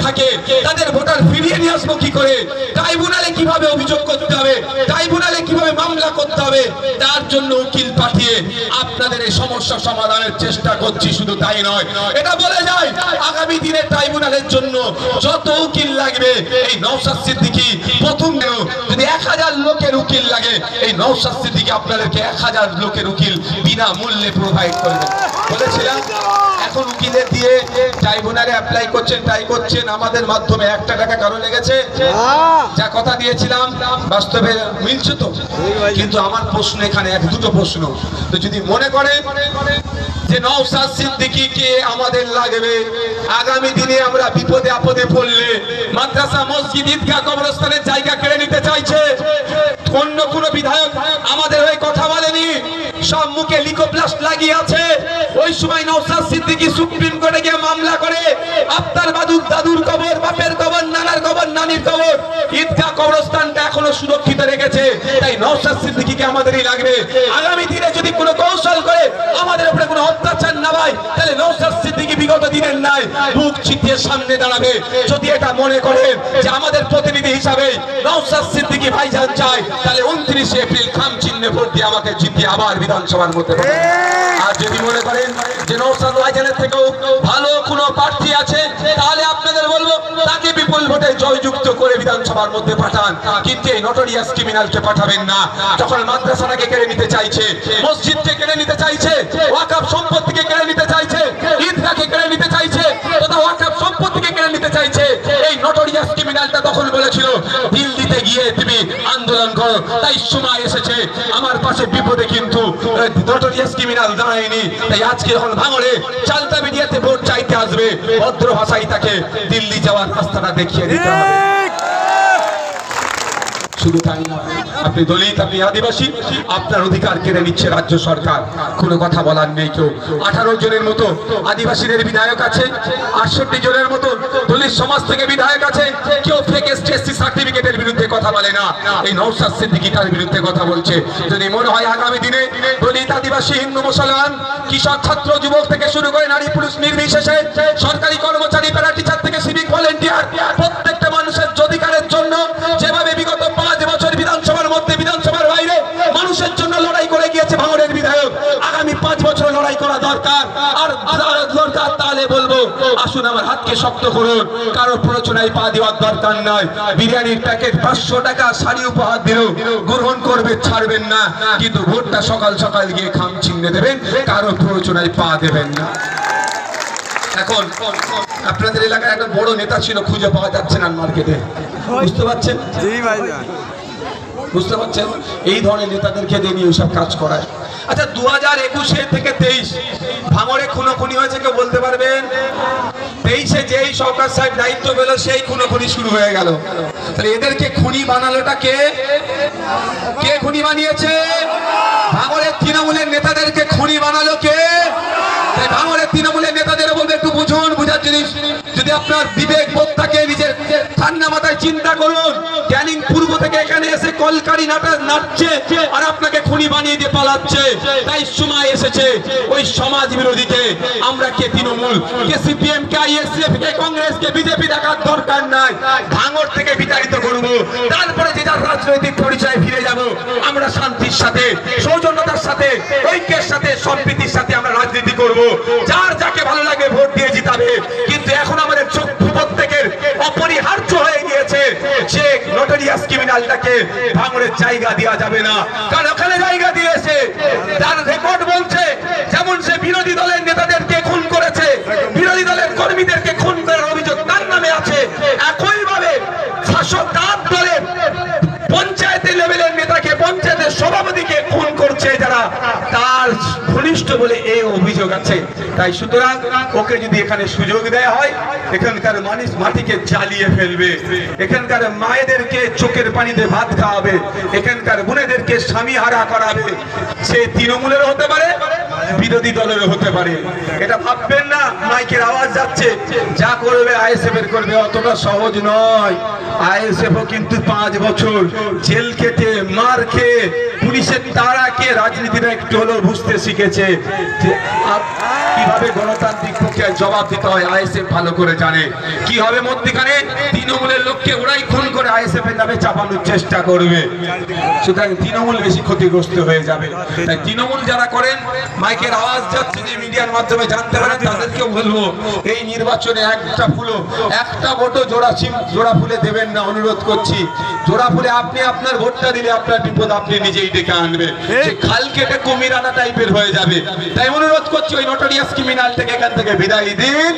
থাকে তাদের ভোটার ফিরিয়ে নিয়ে আসবো কি করে, ট্রাইব্যুনালে কিভাবে অভিযোগ করতে হবে, ট্রাইব্যুনালে কিভাবে মামলা করতে হবে, তার জন্য উকিল পাঠিয়ে আপনাদের এই সমস্যা সমাধানের চেষ্টা করছি। শুধু তাই নয়, এটা বলে যায় আগামী দিনে ট্রাইব্যুনালের জন্য যত উকিল লাগবে এই নওশাদ সিদ্দিকী প্রথম দিন যদি 1000 লোকের উকিল লাগে এই নওশাদ সিদ্দিকী আপনাদেরকে 1000 লোকের উকিল বিনা মূল্যে প্রোভাইড করবে বলেছিলাম। এখন উকিলের দিয়ে ট্রাইব্যুনালে অ্যাপ্লাই করছেন, ট্রাই করছেন, আমাদের মাধ্যমে 1 টাকা কারো লেগেছে? যা কথা দিয়েছিলাম বাস্তবে মিলছে তো? কিন্তু আমার প্রশ্ন এখানে 1-2টো প্রশ্ন। তো যদি মনে করেন যে নওশাদ সিদ্দিকীকে আমাদের লাগবে, আগামী দিনে আমরা বিপদে আপদে পড়লে মাদ্রাসা মসজিদ ঈদগাহ কবরস্থানের জায়গা কেড়ে নিতে চাইছে, অন্য কোন বিধায়ক আমাদের হয়ে কথা বলেনি, সব মুখে লিকোপ্লাস্ট লাগিয়ে আছে। ওই সময় নওশাদ সিদ্দিকী সুপ্রিম কোর্টে গিয়ে মামলা করে আপনার দাদুর কবর, বাপের কবর, নানার কবর, নানির কবর, ঈদগাহ কবরস্থানটা এখনো সুরক্ষিত রেখেছে। তাই নওশাদ সিদ্দিকীকে আমাদেরই লাগবে। আগামী দিনে যদি কোনো কৌশল করে আমাদের উপরে কোনো অত্যাচার না হয় তাহলে নওশাদ সিদ্দিকী বিগত দিনের নাই বুক চিতিয়ে সামনে দাঁড়াবে। যদি এটা মনে করেন যে আমাদের প্রতিনিধি হিসাবে নওশাদ সিদ্দিকী ভাইজান চায় তাহলে 29 এপ্রিল খাম চিহ্নে ভোট দিয়ে আমাকে জিতিয়ে আবার বিধানসভার মধ্যে। আর যদি মনে করেন যে নওশাদ ভাইজানের থেকেও ভালো কোনো প্রার্থী আছে তাহলে আপনাদের বলবো তাকে বিপুল ভোটে জয়যুক্ত করে বিধানসভার মধ্যে পাঠান, কিন্তু এই নটোরিয়াস ক্রিমিনালকে পাঠাবেন না। যখন মাদ্রাসাটাকে কেড়ে নিতে চাইছে, মসজিদকে কেড়ে নিতে চাইছে, ওয়াকফ সম্পত্তিকে কেড়ে নিতে চাইছে, ঈদগাহকে কেড়ে নিতে চাইছে, তথা ওয়াকফ সম্পত্তিকে কেড়ে নিতে চাইছে, এই নটোরিয়াস ক্রিমিনালটা তখন বলেছিল দিল্লিতে গিয়ে তুমি আন্দোলন করো। তাই সময় এসেছে, আমার পাশে বিপদে কিন্তু নটোরিয়াস ক্রিমিনাল দাঁড়ায়নি। তাই আজকে যখন ভাঙড়ে চালতা মিডিয়াতে ভোট চাইতে আসবে, ভদ্র ভাষায় তাকে দিল্লি যাওয়ার রাস্তাটা দেখিয়ে দিতে হবে। শুধু তাই না, আপনি দলিত, আপনি আদিবাসী, আপনার অধিকার কেড়ে নিচ্ছে রাজ্য সরকার, কোনো কথা বলার নেই কেউ। 18 জনের মতো আদিবাসীদের বিধায়ক আছে, 68 জনের মতো দলিত সমাজ থেকে বিধায়ক আছে, কেউ ফেক এসটি সার্টিফিকেটের বিরুদ্ধে কথা বলে না। এই নওশাদ সিদ্দিকী তার বিরুদ্ধে কথা বলছে। যদি মনে হয় আগামী দিনে দলিত, আদিবাসী, হিন্দু, মুসলমান, কৃষক, ছাত্র, যুবক থেকে শুরু করে নারী পুরুষ নির্বিশেষে, সরকারি কর্মচারী, প্যারা টিচার থেকে সিভিক ভলেন্টিয়ার, প্রত্যেকটা মানুষের অধিকারের জন্য যেভাবে বিগত 5 বছর বিধানসভার মধ্যে, বিধানসভার বাইরে মানুষের জন্য লড়াই করে গিয়েছে ভাঙড়ের বিধায়ক, আগামী 5 বছর লড়াই করা দরকার। আর দরকার তাহলে বলবো আসুন আমার হাতকে শক্ত করুন, কারো প্ররোচনায় পা দেওয়ার দরকার নয়। বিরিয়ানির প্যাকেট 500 টাকা শাড়ি উপহার দিলেও গ্রহণ করবে, ছাড়বেন না, কিন্তু ভোটটা সকাল সকাল গিয়ে খাম চিহ্নে দেবেন, কারো প্ররোচনায় পা দেবেন না। এখন আপনাদের এলাকায় একটা বড় নেতা ছিল, খুঁজে পাওয়া যাচ্ছে না মার্কেটে, বুঝতে পারছেন? বুঝতে পারছেন? এই ধরনের নেতাদেরকে দিয়ে নিয়ে সব কাজ করায়। আচ্ছা, 2021 থেকে 23 ভাঙড়ে খুনোখুনি হয়েছে, কেউ বলতে পারবেন? 23-এ যেই সরকার সাহেব দায়িত্ব পেল সেই খুনোখুনি শুরু হয়ে গেল। তাহলে এদেরকে খুনি বানালোটা কে? কে খুনি বানিয়েছে? ভাঙড়ের তৃণমূলের নেতাদেরকে খুনি বানালো কে? ভাঙড়ের তৃণমূলের নেতাদের বলতে একটু বুঝুন, বুঝার জিনিস। যদি আপনার বিবেক বোধ থাকে, নিজের ঠান্ডা মাথায় চিন্তা করুন, ক্যানিং পূর্ব থেকে এখানে এসে কলকারি নাচছে আর আপনাকে খুনি বানিয়ে দিয়ে পালাচ্ছে। তাই সময় এসেছে ওই সমাজ বিরোধীকে আমরা, কে তৃণমূল, কে সিপিএম, কে আইএসএফ, কে কংগ্রেস, কে বিজেপি দেখার দরকার নাই। ভাঙড় থেকে বিতাড়িত করব, তারপরে যে যার রাজনৈতিক পরিচয় ফিরে যাব। আমরা শান্তির সাথে, সৌজন্যতার সাথে, ঐক্যের সাথে, সম্প্রীতির সাথে আমরা রাজনীতি করব। যার যাকে ভালো লাগে ভোট দিয়ে জিতাবে। কিন্তু এখন আমাদের চক্ষু প্রত্যেকের অপরিহার্য হয়ে গিয়েছে যে নটোরিয়াস ক্রিমিনালটাকে ভাঙড়ের জায়গা দেওয়া যাবে না, কারণ ওখানে জায়গা দিয়েছে। তার রেকর্ড বলছে যেমন সে বিরোধী দলের নেতাদেরকে খুন করেছে, বিরোধী দলের কর্মীদেরকে খুন করার অভিযোগ তার নামে আছে, একইভাবে শাসক দলের পঞ্চায়েতের লেভেলের নেতাকে, পঞ্চায়েতের সভাপতিকে খুন করছে যারা তার ঘনিষ্ঠ বলে এই অভিযোগ আছে। তাই সুতরাং ওকে যদি এখানে সুযোগ দেয়া হয়, এখানকার মানুষ মাটিকে জ্বালিয়ে ফেলবে, এখানকার মায়েদেরকে চোখের পানিতে ভাত খাওয়াবে, এখানকার বোনেদেরকে স্বামী হারা করাবে। সে তৃণমূলের হতে পারে, বিরোধী দলের হতে পারে। এটা ভাববেন না মাইকের আওয়াজ যাচ্ছে, যা করবে আইএসএফ এর করবে, অতটা সহজ নয়। আইএসএফ কিন্তু 5 বছর জেল কেটে, মার খেয়ে, পুলিশের তারাকে রাজনীতিটা একটু হলেও বুঝতে শিখেছে যে কিভাবে গণতান্ত্রিক প্রক্রিয়ায় জবাব দিতে হয় আইএসএফ ভালো করে জানে। কি হবে মধ্যখানে তৃণমূলের লোককে ওরাই খুন করে আইএসএফ এর নামে চাপানোর চেষ্টা করবে, সুতরাং তৃণমূল বেশি ক্ষতিগ্রস্ত হয়ে যাবে। তাই তৃণমূল যারা করেন মাইকের আওয়াজ যাচ্ছে যে মিডিয়ার মাধ্যমে জানতে পারেন, তাদেরকেও বলবো এই নির্বাচনে একটা ভোটও জোড়া ফুলে দেবেন না, অনুরোধ করছি। জোড়া ফুলে আপনি আপনার ভোটটা দিলে আপনার বিপদ আপনি নিজেই ডেকে আনবে, যে খাল কেটে কুমির আনা টাইপের হয়ে যাবে। তাই অনুরোধ করছি ওই নোটোরিয়াস ক্রিমিনাল থেকে এখান থেকে বিদায় দিন।